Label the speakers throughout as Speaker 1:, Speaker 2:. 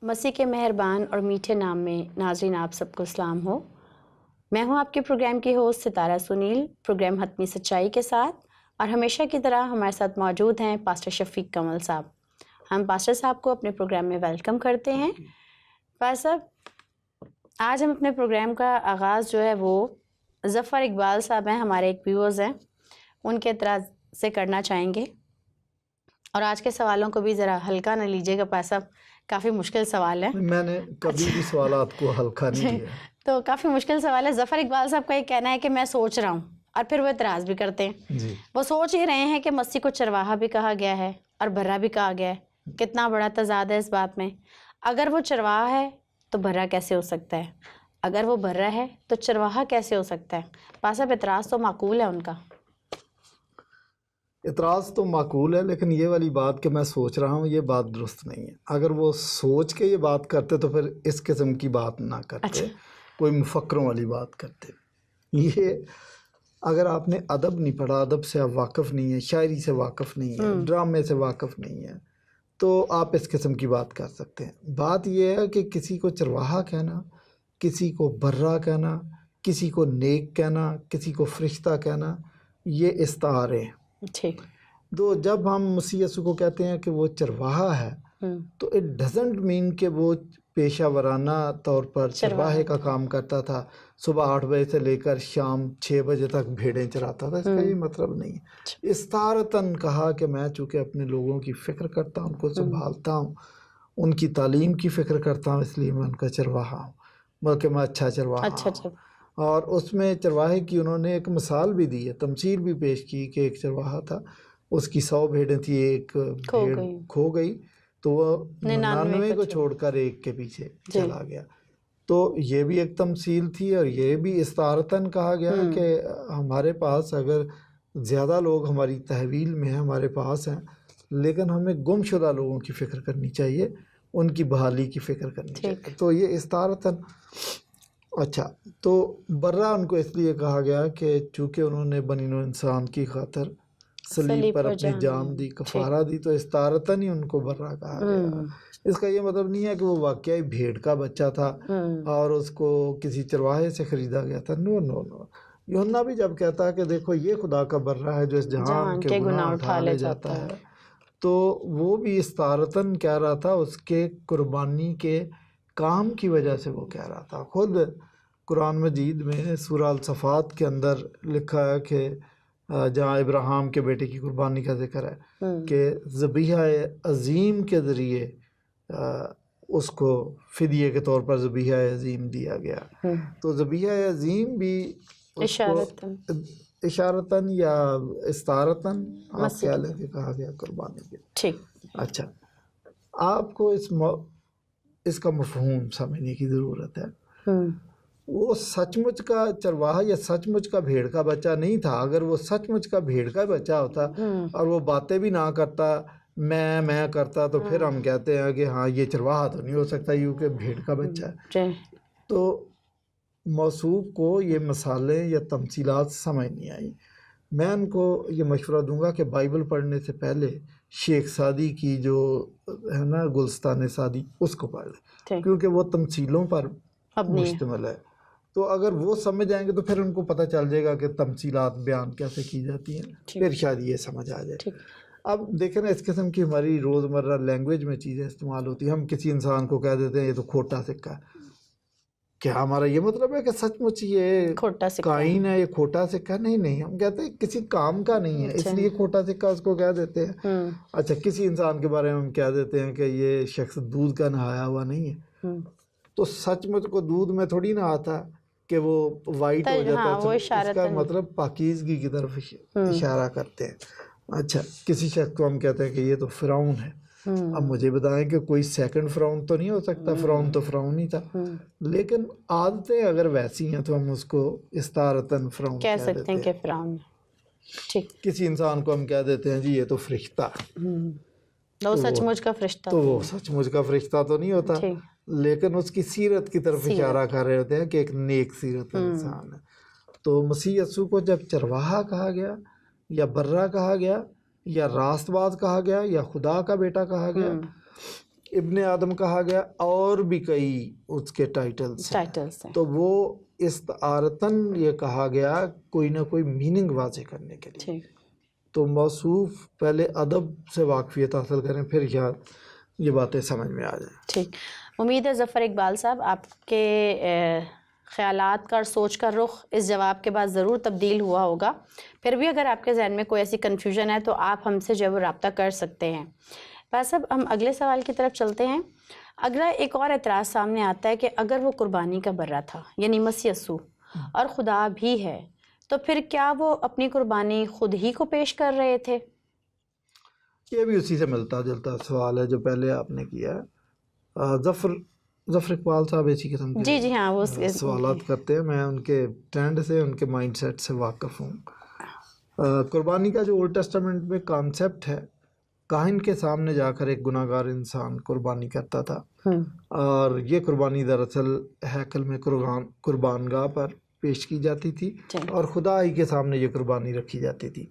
Speaker 1: مسیح کے مہربان اور میٹھے نام میں ناظرین آپ سب کو سلام ہو۔ میں ہوں آپ کے پروگرام کی ہوسٹ ستارہ سنیل، پروگرام حتمی سچائی کے ساتھ، اور ہمیشہ کی طرح ہمارے ساتھ موجود ہیں پاسٹر شفیق کمل صاحب۔ ہم پاسٹر صاحب کو اپنے پروگرام میں ویلکم کرتے ہیں۔ پاسٹر صاحب، آج ہم اپنے پروگرام کا آغاز جو ہے وہ ظفر اقبال صاحب ہیں، ہمارے ایک ویورز ہیں، ان کے اعتراض سے کرنا چاہیں گے، اور آج کے سوالوں کو بھی ذرا ہلکا نہ لیجیے گا پاسٹر صاحب، کافی مشکل سوال ہے۔
Speaker 2: میں نے کبھی بھی سوالات کو ہلکا نہیں دیا،
Speaker 1: تو کافی مشکل سوال ہے۔ ظفر اقبال صاحب کا یہ کہنا ہے کہ میں سوچ رہا ہوں، اور پھر وہ اعتراض بھی کرتے ہیں۔ وہ سوچ ہی رہے ہیں کہ مسیح کو چرواہا بھی کہا گیا ہے اور برا بھی کہا گیا ہے۔ کتنا بڑا تضاد ہے اس بات میں۔ اگر وہ چرواہا ہے تو برا کیسے ہو سکتا ہے؟ اگر وہ برا ہے تو چرواہا کیسے ہو سکتا ہے؟ پاسا اعتراض تو معقول ہے ان کا۔
Speaker 2: اعتراض تو معقول ہے، لیکن یہ والی بات کہ میں سوچ رہا ہوں، یہ بات درست نہیں ہے۔ اگر وہ سوچ کے یہ بات کرتے تو پھر اس قسم کی بات نہ کرتے، کوئی مفکروں والی بات کرتے۔ یہ اگر آپ نے ادب نہیں پڑھا، ادب سے آپ واقف نہیں ہیں، شاعری سے واقف نہیں ہیں، ڈرامے سے واقف نہیں ہیں، تو آپ اس قسم کی بات کر سکتے ہیں۔ بات یہ ہے کہ کسی کو چرواہا کہنا، کسی کو برا کہنا، کسی کو نیک کہنا، کسی کو فرشتہ کہنا، یہ استعارے ہیں۔
Speaker 1: ٹھیک۔
Speaker 2: تو جب ہم مسیح یسوع کو کہتے ہیں کہ وہ چرواہا ہے، تو اٹ ڈزنٹ مین کہ وہ پیشہ ورانہ طور پر چرواہے کا کام کرتا تھا، صبح 8 بجے سے لے کر شام 6 بجے تک بھیڑیں چراتا تھا۔ اس کا یہ مطلب نہیں ہے۔ استعارتاً کہا کہ میں چونکہ اپنے لوگوں کی فکر کرتا ہوں، ان کو سنبھالتا ہوں، ان کی تعلیم کی فکر کرتا ہوں، اس لیے میں ان کا چرواہا ہوں، بلکہ میں اچھا چرواہا ہوں۔ اور اس میں چرواہے کی انہوں نے ایک مثال بھی دی ہے، تمثیل بھی پیش کی کہ ایک چرواہا تھا، اس کی 100 بھیڑیں تھی، ایک بھیڑ کھو گئی تو وہ 99 کو چھوڑ کر ایک کے پیچھے چلا گیا۔ تو یہ بھی ایک تمثیل تھی، اور یہ بھی استعارتاً کہا گیا کہ ہمارے پاس اگر زیادہ لوگ ہماری تحویل میں ہیں، ہمارے پاس ہیں، لیکن ہمیں گم شدہ لوگوں کی فکر کرنی چاہیے، ان کی بحالی کی فکر کرنی چاہیے۔ تو یہ استعارتاً۔ اچھا، تو برا ان کو اس لیے کہا گیا کہ چونکہ انہوں نے بنی نوع انسان کی خاطر صلیب پر اپنی جان دی، کفارہ دی، تو استعارتاً ہی ان کو برا کہا گیا۔ اس کا یہ مطلب نہیں ہے کہ وہ واقعی بھیڑ کا بچہ تھا اور اس کو کسی چرواہے سے خریدا گیا تھا۔ نو نو نو۔ یوحنا بھی جب کہتا ہے کہ دیکھو یہ خدا کا برا ہے جو اس جہان کے گناہ اٹھا لے جاتا ہے، تو وہ بھی استعارتاً کہہ رہا تھا، اس کے قربانی کے کام کی وجہ سے وہ کہہ رہا تھا۔ خود قرآن مجید میں سورہ الصفات کے اندر لکھا ہے کہ جہاں ابراہیم کے بیٹے کی قربانی کا ذکر ہے کہ ذبیحہ عظیم کے ذریعے اس کو فدیے کے طور پر ذبیحہ عظیم دیا گیا۔ تو ذبیحہ عظیم بھی اشارتاً یا استعارتاً آپ کہہ لیں کہ کہا گیا قربانی کے۔
Speaker 1: ٹھیک۔
Speaker 2: اچھا، آپ کو اس کا مفہوم سمجھنے کی ضرورت ہے۔ وہ سچ مچ کا چرواہا یا سچ مچ کا بھیڑ کا بچہ نہیں تھا۔ اگر وہ سچ مچ کا بھیڑ کا بچہ ہوتا اور وہ باتیں بھی نہ کرتا، میں کرتا، تو پھر ہم کہتے ہیں کہ ہاں یہ چرواہا تو نہیں ہو سکتا، کیونکہ بھیڑ کا بچہ ہے۔ تو موصوف کو یہ مثالیں یا تمثیلات سمجھ نہیں آئی۔ میں ان کو یہ مشورہ دوں گا کہ بائبل پڑھنے سے پہلے شیخ سعدی کی جو ہے نا گلستان سعدی، اس کو پڑھ لیں، کیونکہ وہ تمثیلوں پر مشتمل ہے۔ تو اگر وہ سمجھ جائیں گے تو پھر ان کو پتہ چل جائے گا کہ تمثیلات بیان کیسے کی جاتی ہیں، پھر شاید یہ سمجھ آ جائے۔ اب دیکھیں نا، اس قسم کی ہماری روزمرہ لینگویج میں چیزیں استعمال ہوتی ہیں۔ ہم کسی انسان کو کہہ دیتے ہیں یہ تو کھوٹا سکہ ہے، کیا ہمارا یہ مطلب ہے کہ سچ مچ یہ کائن ہے، یہ کھوٹا سکہ؟ نہیں، ہم کہتے ہیں کسی کام کا نہیں ہے، اس لیے کھوٹا سکہ اس کو کہہ دیتے ہیں۔ اچھا، کسی انسان کے بارے میں ہم کہہ دیتے ہیں کہ یہ شخص دودھ کا نہایا ہوا نہیں ہے، تو سچ مچ کو دودھ میں تھوڑی نہ آتا کہ وہ وائٹ ہو جاتا ہے، اس کا مطلب پاکیزگی کی طرف اشارہ کرتے ہیں۔ اچھا، کسی شخص کو ہم کہتے ہیں کہ یہ تو فرعون ہے۔ اب مجھے بتائیں کہ کوئی سیکنڈ فرعون تو نہیں ہو سکتا، فرعون تو فرعون ہی تھا، لیکن عادتیں اگر ویسی ہیں تو ہم اس کو استعارتاً فرعون
Speaker 1: کہہ سکتے ہیں کہ فرعون۔
Speaker 2: کسی انسان کو ہم کہہ دیتے ہیں جی یہ تو فرشتہ،
Speaker 1: وہ سچ مچ کا فرشتہ،
Speaker 2: تو وہ سچ مچ کا فرشتہ تو نہیں ہوتا، لیکن اس کی سیرت کی طرف اشارہ کر رہے ہوتے ہیں کہ ایک نیک سیرت کا انسان ہے۔ تو مسیح یسوع کو جب چرواہا کہا گیا یا برا کہا گیا یا راست باز کہا گیا یا خدا کا بیٹا کہا گیا، ابن آدم کہا گیا اور بھی کئی اس کے ٹائٹلز ہیں، تو وہ استعارتاً یہ کہا گیا کوئی نہ کوئی میننگ واضح کرنے کے لیے. تو موصوف پہلے ادب سے واقفیت حاصل کریں، پھر یہ باتیں سمجھ میں آ جائیں.
Speaker 1: ٹھیک. امید ہے ظفر اقبال صاحب آپ کے خیالات کا اور سوچ کا رخ اس جواب کے بعد ضرور تبدیل ہوا ہوگا. پھر بھی اگر آپ کے ذہن میں کوئی ایسی کنفیوژن ہے تو آپ ہم سے جو ہے وہ رابطہ کر سکتے ہیں. بس اب ہم اگلے سوال کی طرف چلتے ہیں. اگلا ایک اور اعتراض سامنے آتا ہے کہ اگر وہ قربانی کا برہ تھا یعنی مسیح یسوع اور خدا بھی ہے تو پھر کیا وہ اپنی قربانی خود ہی کو پیش کر رہے تھے؟
Speaker 2: یہ بھی اسی سے ملتا جلتا سوال ہے جو پہلے آپ نے کیا. ظفر اقبال صاحب اسی قسم کے
Speaker 1: جی ہاں وہ
Speaker 2: سوالات کرتے ہیں. میں ان کے ٹرینڈ سے، ان کے مائنڈ سیٹ سے واقف ہوں. قربانی کا جو اولڈ ٹیسٹامنٹ میں کانسیپٹ ہے، کاہن کے سامنے جا کر ایک گناہ گار انسان قربانی کرتا تھا، اور یہ قربانی دراصل ہیکل میں قربان گاہ پر پیش کی جاتی تھی اور خدا ہی کے سامنے یہ قربانی رکھی جاتی تھی.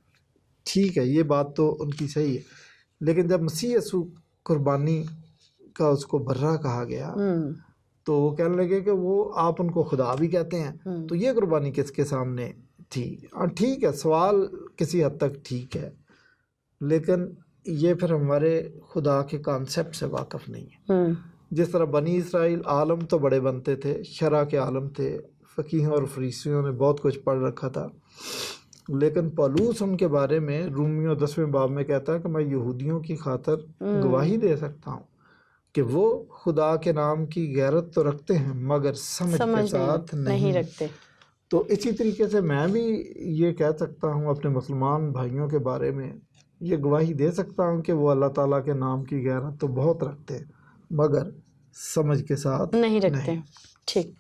Speaker 2: ٹھیک ہے، یہ بات تو ان کی صحیح ہے. لیکن جب مسیح یسوع قربانی کا اس کو برہ کہا گیا تو وہ کہنے لگے کہ وہ آپ ان کو خدا بھی کہتے ہیں، تو یہ قربانی کس کے سامنے تھی؟ ٹھیک ہے، سوال کسی حد تک ٹھیک ہے، لیکن یہ پھر ہمارے خدا کے کانسیپٹ سے واقف نہیں ہے. جس طرح بنی اسرائیل عالم تو بڑے بنتے تھے، شرع کے عالم تھے، فقیہوں اور فریسیوں نے بہت کچھ پڑھ رکھا تھا، لیکن پولوس ان کے بارے میں رومیوں 10ویں باب میں کہتا ہے کہ میں یہودیوں کی خاطر گواہی دے سکتا ہوں کہ وہ خدا کے نام کی غیرت تو رکھتے ہیں مگر سمجھ کے ساتھ نہیں رکھتے. تو اسی طریقے سے میں بھی یہ کہہ سکتا ہوں اپنے مسلمان بھائیوں کے بارے میں، یہ گواہی دے سکتا ہوں کہ وہ اللہ تعالیٰ کے نام کی غیرت تو بہت رکھتے ہیں مگر سمجھ کے ساتھ
Speaker 1: نہیں رکھتے. ٹھیک.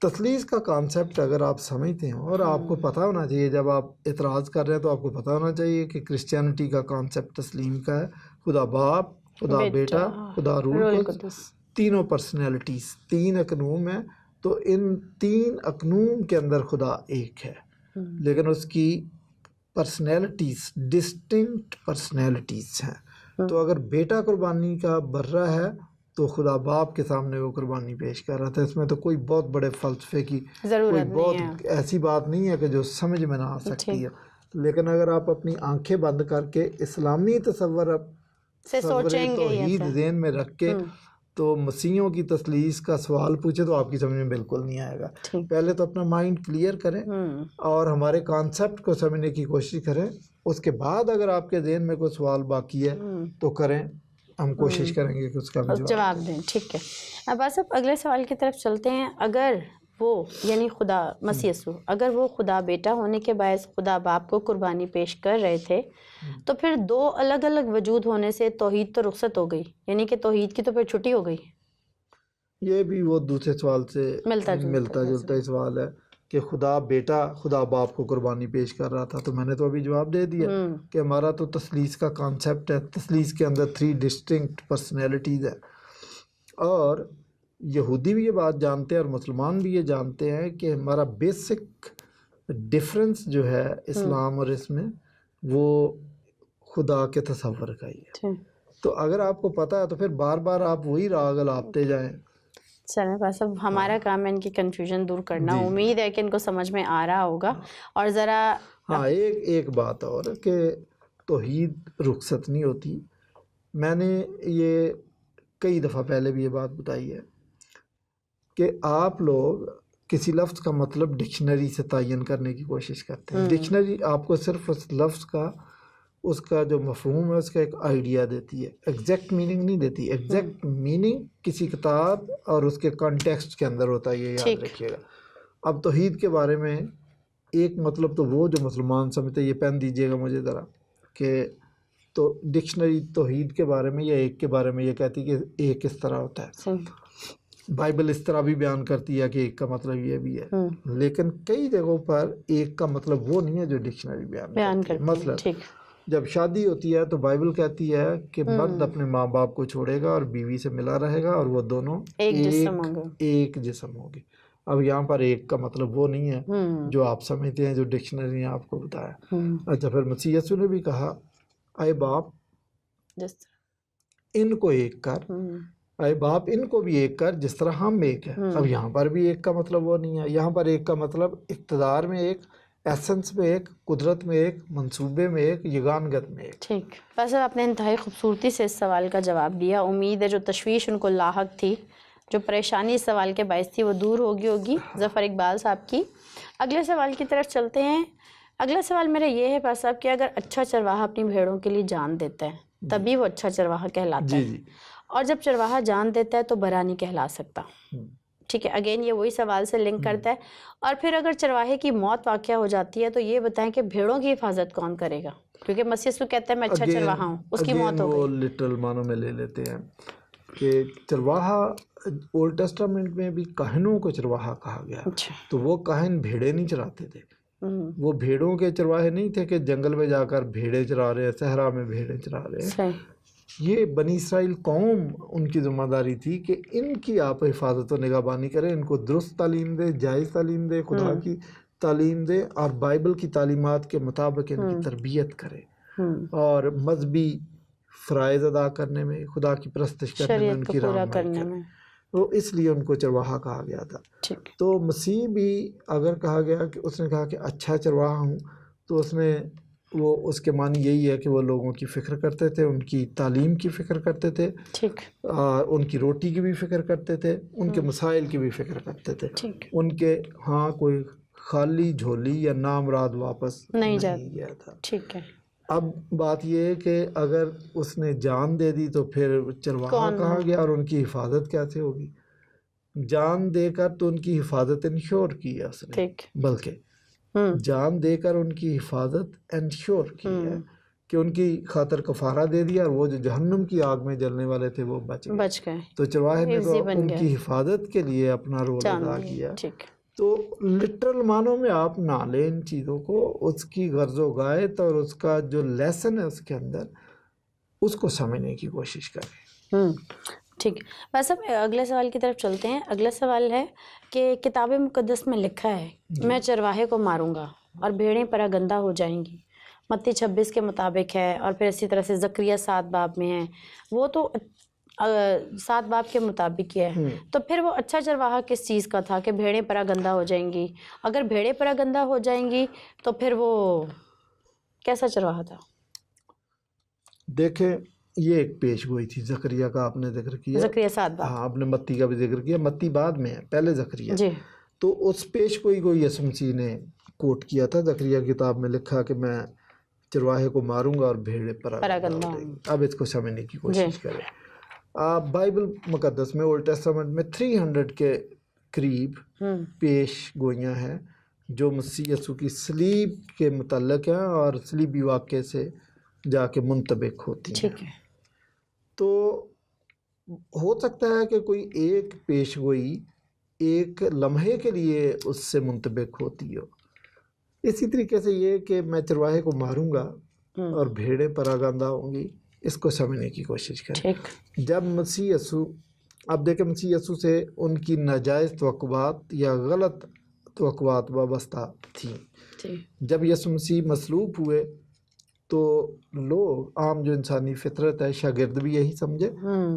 Speaker 2: تثلیث کا کانسیپٹ اگر آپ سمجھتے ہیں، اور آپ کو پتہ ہونا چاہیے جب آپ اعتراض کر رہے ہیں تو آپ کو پتہ ہونا چاہیے کہ کرسچینٹی کا کانسیپٹ تسلیم کا ہے. خدا باپ، خدا بیٹا، خدا روح القدس، تینوں پرسنالٹیز، 3 اقنوم ہیں. تو ان 3 اقنوم کے اندر خدا ایک ہے، لیکن اس کی پرسنالٹیز ڈسٹنکٹ پرسنالٹیز ہیں. تو اگر بیٹا قربانی کا برہ ہے تو خدا باپ کے سامنے وہ قربانی پیش کر رہا تھا. اس میں تو کوئی بہت بڑے فلسفے کی کوئی بہت ایسی بات نہیں ہے کہ جو سمجھ میں نہ آ سکتی ہے. لیکن اگر آپ اپنی آنکھیں بند کر کے اسلامی تصور توحید ذہن میں رکھ کے تو مسیحوں کی تثلیث کا سوال پوچھے تو آپ کی سمجھ میں بالکل نہیں آئے گا. پہلے تو اپنا مائنڈ کلیئر کریں اور ہمارے کانسیپٹ کو سمجھنے کی کوشش کریں. اس کے بعد اگر آپ کے ذہن میں کوئی سوال باقی ہے تو کریں، ہم کوشش کریں گے کہ اس کا
Speaker 1: جواب دیں. ٹھیک ہے. اب آپ اگلے سوال کی طرف چلتے ہیں. اگر وہ یعنی خدا مسیح یسوع اگر وہ خدا بیٹا ہونے کے باعث خدا باپ کو قربانی پیش کر رہے تھے تو پھر 2 الگ الگ وجود ہونے سے توحید تو رخصت ہو گئی، یعنی کہ توحید کی تو پھر چھٹی ہو گئی.
Speaker 2: یہ بھی وہ دوسرے سوال سے ملتا جلتا ہی سوال ہے کہ خدا بیٹا خدا باپ کو قربانی پیش کر رہا تھا. تو میں نے تو ابھی جواب دے دیا کہ ہمارا تو تثلیث کا کانسیپٹ ہے. تثلیث کے اندر 3 ڈسٹنکٹ پرسنالٹیز ہیں، اور یہودی بھی یہ بات جانتے ہیں اور مسلمان بھی یہ جانتے ہیں کہ ہمارا بیسک ڈفرنس جو ہے اسلام اور اس میں وہ خدا کے تصور کا ہی ہے. تو اگر آپ کو پتہ ہے تو پھر بار بار آپ وہی راگ الاپتے جائیں.
Speaker 1: چلیں بس اب ہمارا کام ہے ان کی کنفیوژن دور کرنا. امید ہے کہ ان کو سمجھ میں آ رہا ہوگا. اور ذرا
Speaker 2: ایک بات اور کہ توحید رخصت نہیں ہوتی. میں نے یہ کئی دفعہ پہلے بھی یہ بات بتائی ہے کہ آپ لوگ کسی لفظ کا مطلب ڈکشنری سے تعین کرنے کی کوشش کرتے ہیں. ڈکشنری آپ کو صرف اس لفظ کا اس کا جو مفہوم ہے اس کا ایک آئیڈیا دیتی ہے، ایگزیکٹ میننگ نہیں دیتی. ایگزیکٹ میننگ کسی کتاب اور اس کے کانٹیکسٹ کے اندر ہوتا ہے، یہ یاد رکھیے گا. اب توحید کے بارے میں ایک مطلب تو وہ جو مسلمان سمجھتے، یہ پین دیجیے گا مجھے ذرا، کہ تو ڈکشنری توحید کے بارے میں یا ایک کے بارے میں یہ کہتی کہ ایک اس طرح ہوتا ہے. بائبل اس طرح بھی بیان کرتی ہے کہ ایک کا مطلب یہ بھی ہے، لیکن کئی جگہوں پر ایک کا مطلب وہ نہیں ہے جو ڈکشنری بیان کرتی ہے. مثلا جب شادی ہوتی ہے تو بائبل کہتی ہے کہ مرد اپنے ماں باپ کو چھوڑے گا اور بیوی سے ملا رہے گا اور وہ دونوں ایک جسم ہوں گے. اب یہاں پر ایک کا مطلب وہ نہیں ہے جو آپ سمجھتے ہیں جو ڈکشنری نے آپ کو بتایا. اچھا، پھر مسیح یسوع نے بھی کہا اے باپ ان کو ایک کر، اے باپ ان کو بھی ایک کر جس طرح ہم ایک ہیں۔ اب یہاں پر بھی ایک کا مطلب وہ نہیں ہے، یہاں پر ایک کا مطلب اقتدار میں ایک، ایسنس میں ایک، قدرت میں ایک، منصوبے میں ایک، یگانگت میں ایک۔
Speaker 1: ٹھیک، ویسے آپ نے انتہائی خوبصورتی سے اس سوال کا جواب دیا۔ امید ہے جو تشویش ان کو لاحق تھی، جو پریشانی اس سوال کے باعث تھی، وہ دور ہوگی ظفر اقبال صاحب کی۔ اگلے سوال کی طرف چلتے ہیں۔ اگلا سوال میرا یہ ہے پاس صاحب کہ اگر اچھا چرواہا اپنی بھیڑوں کے لیے جان دیتا ہے تبھی وہ اچھا چرواہا کہلاتا ہے، اور جب چرواہا جان دیتا ہے تو برا نہیں کہلا سکتا۔ ٹھیک ہے، اگین یہ وہی سوال سے لنک کرتا ہے۔ اور پھر اگر چرواہے کی موت واقع ہو جاتی ہے تو یہ بتائیں کہ بھیڑوں کی حفاظت کون کرے گا؟ کیونکہ مسیح یسوع کہتا ہے میں اچھا چرواہا ہوں، اس کی موت ہو گئی۔
Speaker 2: وہ لٹرل معنوں میں لے لیتے ہیں کہ چرواہا اولڈ ٹیسٹامنٹ میں بھی کاہنوں کو چرواہا کہا گیا، تو وہ کاہن بھیڑیں نہیں چراتے تھے، وہ بھیڑوں کے چرواہے نہیں تھے کہ جنگل میں جا کر بھیڑیں چرا رہے ہیں، صحرا میں بھیڑیں چرا رہے ہیں۔ یہ بنی اسرائیل قوم ان کی ذمہ داری تھی کہ ان کی آپ حفاظت و نگہبانی کریں، ان کو درست تعلیم دے، جائز تعلیم دے، خدا کی تعلیم دے، اور بائبل کی تعلیمات کے مطابق ان کی تربیت کرے، اور مذہبی فرائض ادا کرنے میں، خدا کی پرستش کرنے میں ان کی رہنمائی کرے۔ تو اس لیے ان کو چرواہا کہا گیا تھا۔ تو مسیح بھی اگر کہا گیا کہ اس نے کہا کہ اچھا چرواہا ہوں، تو اس کے معنی یہی ہے کہ وہ لوگوں کی فکر کرتے تھے، ان کی تعلیم کی فکر کرتے تھے، اور ان کی روٹی کی بھی فکر کرتے تھے، ان کے مسائل کی بھی فکر کرتے تھے، ان کے کوئی خالی جھولی یا نامراد واپس نہیں گیا تھا۔
Speaker 1: ٹھیک ہے،
Speaker 2: اب بات یہ ہے کہ اگر اس نے جان دے دی تو پھر چرواہا کہا گیا، اور ان کی حفاظت کیسے ہوگی؟ جان دے کر تو ان کی حفاظت انشور کی ہے اس نے، بلکہ جان دے کر ان کی حفاظت انشور کی ہے کہ ان کی خاطر کفارہ دے دیا، اور وہ جو جہنم کی آگ میں جلنے والے تھے وہ بچ گئے۔ تو چرواہے نے تو ان کی حفاظت کے لیے اپنا رول ادا کیا۔ تو لٹرل معنوں میں آپ نہ لیں ان چیزوں کو، اس کی غرض و غایت اور اس کا جو لیسن ہے اس کے اندر، اس کو سمجھنے کی کوشش کریں۔
Speaker 1: ٹھیک، بس اب اگلے سوال کی طرف چلتے ہیں۔ اگلا سوال ہے کہ کتاب مقدس میں لکھا ہے میں چرواہے کو ماروں گا اور بھیڑیں پراگندہ ہو جائیں گی، متی 26 کے مطابق ہے، اور پھر اسی طرح سے زکریا 7 باب میں ہے، وہ تو 7 باب کے مطابق ہی ہے۔ تو پھر وہ اچھا چرواہا کس چیز کا تھا کہ بھیڑیں پراگندہ ہو جائیں گی؟ اگر بھیڑیں پراگندہ ہو جائیں گی تو پھر وہ کیسا چرواہا تھا؟
Speaker 2: دیکھیں، یہ ایک پیش گوئی تھی۔ زکریا کا آپ نے ذکر کیا،
Speaker 1: زکریا 7 باب،
Speaker 2: آپ نے متی کا بھی ذکر کیا، متی بعد میں ہے، پہلے زکریا۔ تو اس پیش گوئی کو یسوع مسیح نے کوٹ کیا تھا۔ زکریا کی کتاب میں لکھا کہ میں چرواہے کو ماروں گا اور بھیڑیں پراگندہ ہو جائیں گی۔ اب اس کو سمجھنے کی کوشش کریں۔ بائبل مقدس میں اولڈ ٹیسٹامنٹ میں 300 کے قریب پیش گوئیاں ہیں جو مسیح یسوع کی صلیب کے متعلق ہیں اور صلیبی واقعے سے جا کے منطبق ہوتی ہیں۔ تو ہو سکتا ہے کہ کوئی ایک پیش گوئی ایک لمحے کے لیے اس سے منطبق ہوتی ہو۔ اسی طریقے سے یہ کہ میں چرواہے کو ماروں گا اور بھیڑیں پراگندہ ہوں گی، اس کو سمجھنے کی کوشش کریں۔ جب مسیح یسوع، اب دیکھیں مسیح یسوع سے ان کی ناجائز توقعات یا غلط توقعات وابستہ تھیں۔ جب یسوع مسیح مصلوب ہوئے تو لوگ، عام جو انسانی فطرت ہے، شاگرد بھی یہی سمجھے،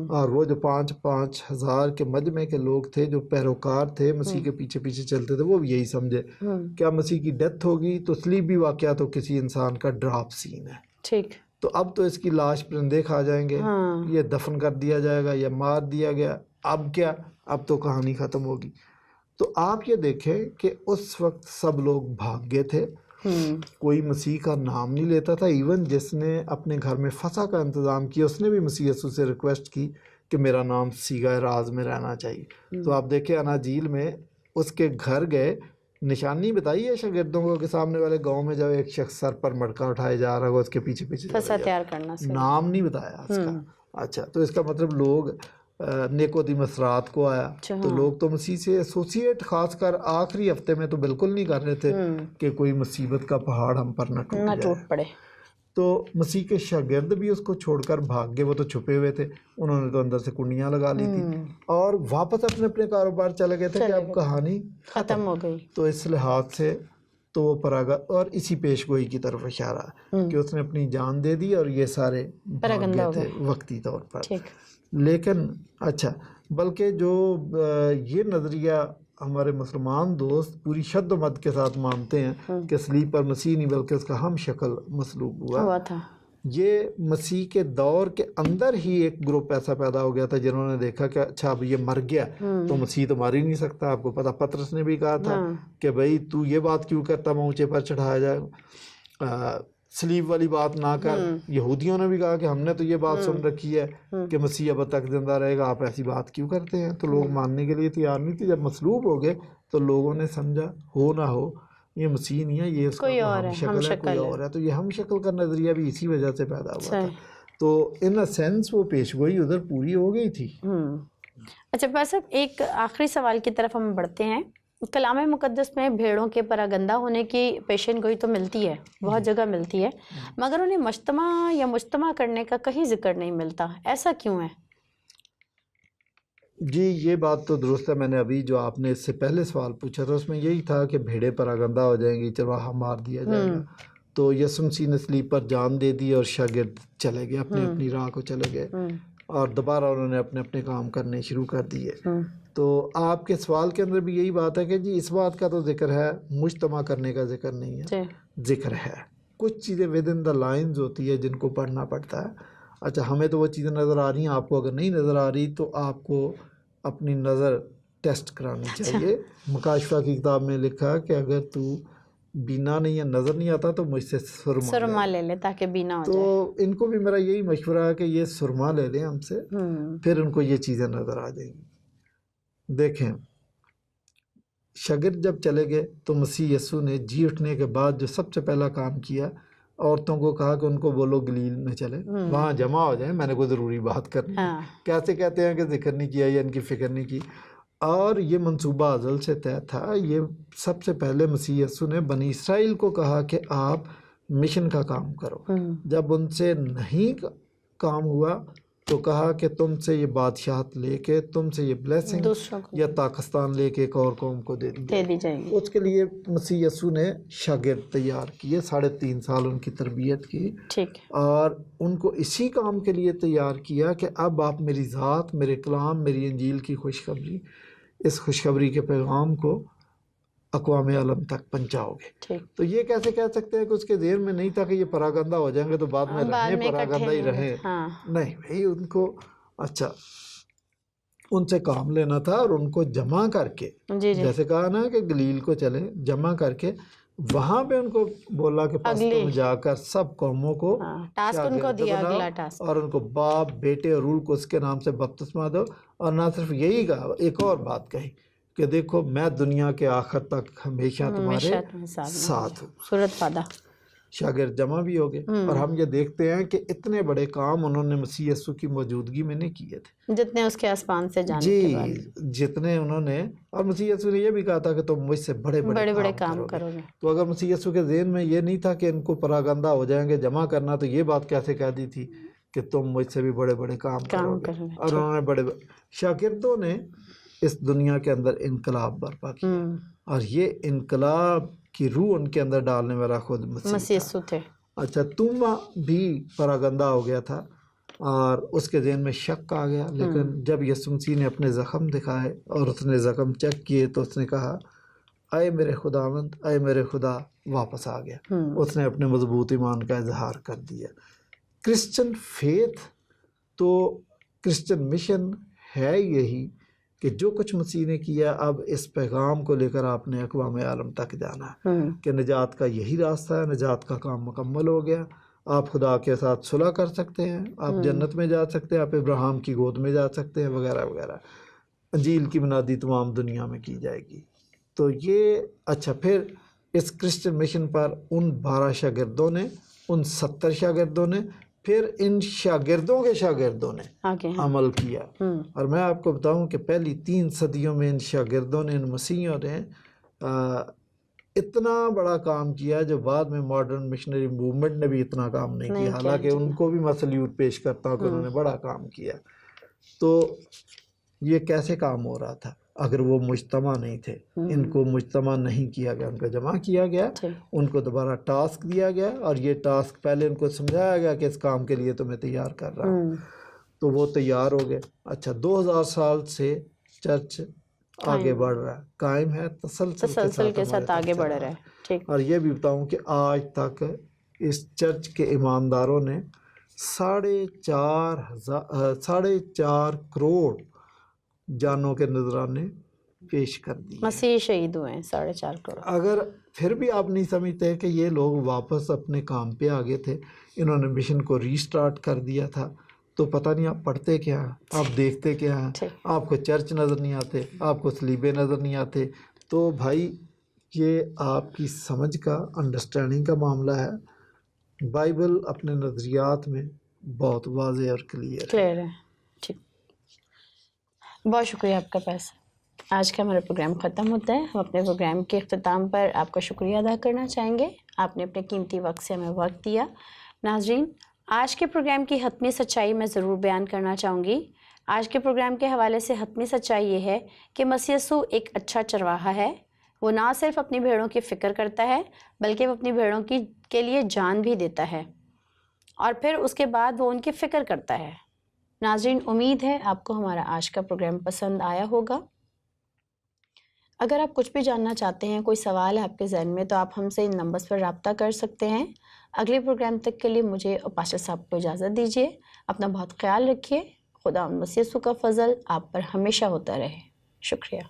Speaker 2: اور وہ جو 5,000 ہزار کے مجمع کے لوگ تھے جو پیروکار تھے مسیح کے پیچھے پیچھے چلتے تھے، وہ بھی یہی سمجھے کیا مسیح کی ڈیتھ ہوگی تو صلیبی واقعہ تو کسی انسان کا ڈراپ سین ہے، تو اب تو اس کی لاش پرندے کھا جائیں گے، یہ دفن کر دیا جائے گا یا مار دیا گیا، اب کیا، اب تو کہانی ختم ہوگی۔ تو آپ یہ دیکھیں کہ اس وقت سب لوگ بھاگ گئے تھے، کوئی مسیح کا نام نہیں لیتا تھا۔ ایون جس نے اپنے گھر میں فسح کا انتظام کیا، اس نے بھی مسیح یسوع سے ریکویسٹ کی کہ میرا نام سیگہ راز میں رہنا چاہیے۔ تو آپ دیکھیں اناجیل میں اس کے گھر گئے، نشانی بتائی ہے شاگردوں کو کہ سامنے والے گاؤں میں جب ایک شخص سر پر مٹکا اٹھائے جا رہا ہوگا اس کے پیچھے پیچھے
Speaker 1: تیار کرنا،
Speaker 2: نام نہیں بتایا اس کا۔ اچھا، تو اس کا مطلب لوگ نیکودیمس رات کو آیا تو لوگ تو مسیح سے ایسوسیٹ، خاص کر آخری ہفتے میں تو بالکل نہیں کر رہے تھے کہ کوئی مصیبت کا پہاڑ ہم پر نہ ٹوٹ پڑے۔ تو مسیح کے شاگرد بھی اس کو چھوڑ کر بھاگ گئے، وہ تو چھپے ہوئے تھے، انہوں نے تو اندر سے کنڈیاں لگا لی تھی اور واپس اپنے اپنے کاروبار چلے گئے تھے کہ اب کہانی
Speaker 1: ختم ہو گئی۔
Speaker 2: تو اس لحاظ سے تو وہ اور اسی پیش گوئی کی طرف اشارہ کہ اس نے اپنی جان دے دی اور یہ سارے بھاگ گئے تھے وقتی طور پر. لیکن اچھا بلکہ جو یہ نظریہ ہمارے مسلمان دوست پوری شد و مد کے ساتھ مانتے ہیں کہ صلیب پر مسیح نہیں بلکہ اس کا ہم شکل مصلوب ہوا تھا، یہ مسیح کے دور کے اندر ہی ایک گروپ ایسا پیدا ہو گیا تھا جنہوں نے دیکھا کہ اچھا اب یہ مر گیا تو مسیح تو مار ہی نہیں سکتا. آپ کو پتا پطرس نے بھی کہا تھا کہ بھائی تو یہ بات کیوں کرتا میں اونچے پر چڑھایا جائے، صلیب والی بات نہ کر. یہودیوں نے بھی کہا کہ ہم نے تو یہ بات سن رکھی ہے کہ مسیح اب تک زندہ رہے گا، آپ ایسی بات کیوں کرتے ہیں. تو لوگ ماننے کے لیے تیار نہیں تھے. جب مصلوب ہو گئے تو لوگوں نے سمجھا ہو نہ ہو یہ مسیح نہیں ہے، یہ اس کا ہم شکل ہے، کوئی اور ہے. تو یہ ہم شکل کا نظریہ بھی اسی وجہ سے پیدا ہوا تھا. تو ان اے سینس وہ پیشگوئی ادھر پوری ہو گئی تھی.
Speaker 1: اچھا بھائی صاحب ایک آخری سوال کی طرف ہم بڑھتے ہیں. کلام مقدس میں بھیڑوں کے پراگندہ ہونے کی پیشن گوئی تو ملتی ہے، بہت جگہ ملتی ہے، مگر انہیں مجتمع کرنے کا کہیں ذکر نہیں ملتا، ایسا کیوں ہے؟
Speaker 2: جی یہ بات تو درست ہے. میں نے ابھی جو آپ نے اس سے پہلے سوال پوچھا تھا اس میں یہی تھا کہ بھیڑیں پراگندہ ہو جائیں گی، چرواہا مار دیا جائے گا. تو یسوع مسیح نے صلیب پر جان دے دی اور شاگرد چلے گئے، اپنی اپنی راہ کو چلے گئے اور دوبارہ انہوں نے اپنے اپنے کام کرنے شروع کر دیے. تو آپ کے سوال کے اندر بھی یہی بات ہے کہ جی اس بات کا تو ذکر ہے، مجتمع کرنے کا ذکر نہیں ہے. ذکر ہے کچھ چیزیں ود ان دا لائنز ہوتی ہے جن کو پڑھنا پڑتا ہے. اچھا ہمیں تو وہ چیزیں نظر آ رہی ہیں، آپ کو اگر نہیں نظر آ رہی تو آپ کو اپنی نظر ٹیسٹ کرانی چاہیے. مکاشفہ کی کتاب میں لکھا کہ اگر تو بینا نہیں ہے، نظر نہیں آتا تو مجھ سے سرما
Speaker 1: لے لے تاکہ بینا ہو جائے.
Speaker 2: تو ان کو بھی میرا یہی مشورہ ہے کہ یہ سرما لے لیں ہم سے، پھر ان کو یہ چیزیں نظر آ جائیں گی. دیکھیں شاگرد جب چلے گئے تو مسیح یسوع نے جی اٹھنے کے بعد جو سب سے پہلا کام کیا، عورتوں کو کہا کہ ان کو بولو گلیل میں چلے، وہاں جمع ہو جائیں، میں نے کوئی ضروری بات کرنی. کیسے کہتے ہیں کہ ذکر نہیں کیا یا ان کی فکر نہیں کی. اور یہ منصوبہ ازل سے طے تھا. یہ سب سے پہلے مسیح یسوع نے بنی اسرائیل کو کہا کہ آپ مشن کا کام کرو. جب ان سے نہیں کام ہوا تو کہا کہ تم سے یہ بادشاہت لے کے، تم سے یہ بلیسنگ یا پاکستان لے کے ایک اور قوم کو دے دی جائے گی. اس کے لیے مسیح یسوع نے شاگرد تیار کیے، 3.5 سال ان کی تربیت کی اور ان کو اسی کام کے لیے تیار کیا کہ اب آپ میری ذات، میرے کلام، میری انجیل کی خوشخبری، اس خوشخبری کے پیغام کو اقوام عالم تک پہنچاؤ گے. تو یہ کیسے کہہ سکتے ہیں کہ اس کے ذہن میں نہیں تھا کہ یہ پراگندہ ہو جائیں گے تو بعد میں رہنے پراگندہ ہی رہے. نہیں بھائی، ان کو اچھا ان سے کام لینا تھا اور ان کو جمع کر کے، جیسے کہا نا کہ گلیل کو چلے، جمع کر کے وہاں پہ ان کو بولا کہ پس تم جا کر سب قوموں کو شاگرد بناؤ اور ان کو باپ، بیٹے اور روح کو اس کے نام سے بپتسمہ دو. اور نہ صرف یہی کہا، ایک اور بات کہی کہ دیکھو میں دنیا کے آخر تک ہمیشہ تمہارے ساتھ ہوں.
Speaker 1: سورۃ فاتح.
Speaker 2: شاگرد جمع بھی ہو گئے اور ہم یہ دیکھتے ہیں کہ اتنے بڑے کام انہوں نے مسیح یسوع کی موجودگی میں نہیں کیے تھے،
Speaker 1: جتنے اس کے آسمان سے جانے کے بعد
Speaker 2: جتنے انہوں نے. اور مسیح یسوع نے یہ بھی کہا تھا کہ تم مجھ سے بڑے بڑے کام کرو گے. تو اگر مسیح یسوع کے ذہن میں یہ نہیں تھا کہ ان کو پراگندہ ہو جائیں گے، جمع کرنا، تو یہ بات کیسے کہہ دی تھی کہ تم مجھ سے بھی بڑے بڑے کام کرو گے. اور انہوں نے بڑے شاگردوں نے اس دنیا کے اندر انقلاب برپا کیا اور یہ انقلاب کی روح ان کے اندر ڈالنے والا خود مسیح یسوع تھے. اچھا توما بھی پراگندہ ہو گیا تھا اور اس کے ذہن میں شک آ گیا، لیکن جب یسوع مسیح نے اپنے زخم دکھائے اور اس نے زخم چیک کیے تو اس نے کہا اے میرے خداوند، اے میرے خدا، واپس آ گیا. اس نے اپنے مضبوط ایمان کا اظہار کر دیا. کرسچن فیتھ تو کرسچن مشن ہے یہی کہ جو کچھ مسیح نے کیا اب اس پیغام کو لے کر آپ نے اقوام عالم تک جانا ہے کہ نجات کا یہی راستہ ہے، نجات کا کام مکمل ہو گیا. آپ خدا کے ساتھ صلح کر سکتے ہیں، آپ جنت میں جا سکتے ہیں، آپ ابراہیم کی گود میں جا سکتے ہیں، وغیرہ وغیرہ. انجیل کی منادی تمام دنیا میں کی جائے گی. تو یہ اچھا پھر اس کرسچن مشن پر ان 12 شاگردوں نے، ان 70 شاگردوں نے، پھر ان شاگردوں کے شاگردوں نے عمل کیا. اور میں آپ کو بتاؤں کہ پہلی 3 صدیوں میں ان شاگردوں نے، ان مسیحیوں نے اتنا بڑا کام کیا جو بعد میں ماڈرن مشنری موومنٹ نے بھی اتنا کام نہیں کیا، حالانکہ ان کو بھی میں سلیوٹ پیش کرتا ہوں کہ انہوں نے بڑا کام کیا. تو یہ کیسے کام ہو رہا تھا؟ اگر وہ مجتمع نہیں تھے. ان کو مجتمع نہیں کیا گیا, ان کو جمع کیا گیا, ان کو دوبارہ ٹاسک دیا گیا, اور یہ ٹاسک پہلے ان کو سمجھایا گیا کہ اس کام کے لیے تمہیں تیار کر رہا ہوں, تو وہ تیار ہو گئے. اچھا 2000 سال سے چرچ آگے بڑھ رہا ہے, قائم ہے, تسلسل کے ساتھ آگے بڑھ رہا ہے. اور یہ بھی بتاؤں کہ آج تک اس چرچ کے ایمانداروں نے 4.5 کروڑ جانوں کے نذرانے پیش کر دیے.
Speaker 1: مسیح شہید ہوئے ہیں 4.5 کروڑ.
Speaker 2: اگر پھر بھی آپ نہیں سمجھتے کہ یہ لوگ واپس اپنے کام پہ آگے تھے, انہوں نے مشن کو ریسٹارٹ کر دیا تھا, تو پتہ نہیں آپ پڑھتے کیا ہیں, آپ دیکھتے کیا ہیں, آپ کو چرچ نظر نہیں آتے, آپ کو صلیبے نظر نہیں آتے. تو بھائی یہ آپ کی سمجھ کا, انڈرسٹینڈنگ کا معاملہ ہے. بائبل اپنے نظریات میں بہت واضح اور کلیئر
Speaker 1: ہے. ٹھیک, بہت شکریہ آپ کا پیسہ. آج کا ہمارا پروگرام ختم ہوتا ہے. ہم اپنے پروگرام کے اختتام پر آپ کا شکریہ ادا کرنا چاہیں گے. آپ نے اپنے قیمتی وقت سے ہمیں وقت دیا. ناظرین, آج کے پروگرام کی حتمی سچائی میں ضرور بیان کرنا چاہوں گی. آج کے پروگرام کے حوالے سے حتمی سچائی یہ ہے کہ مسیح یسوع ایک اچھا چرواہا ہے. وہ نہ صرف اپنی بھیڑوں کی فکر کرتا ہے بلکہ وہ اپنی بھیڑوں کے لیے جان بھی دیتا ہے, اور پھر اس کے بعد وہ ان کی فکر کرتا ہے. ناظرین, امید ہے آپ کو ہمارا آج کا پروگرام پسند آیا ہوگا. اگر آپ کچھ بھی جاننا چاہتے ہیں, کوئی سوال ہے آپ کے ذہن میں, تو آپ ہم سے ان نمبرز پر رابطہ کر سکتے ہیں. اگلے پروگرام تک کے لیے مجھے اور پاسٹر صاحب کو اجازت دیجیے. اپنا بہت خیال رکھیے. خدا مسیح یسوع کا فضل آپ پر ہمیشہ ہوتا رہے. شکریہ.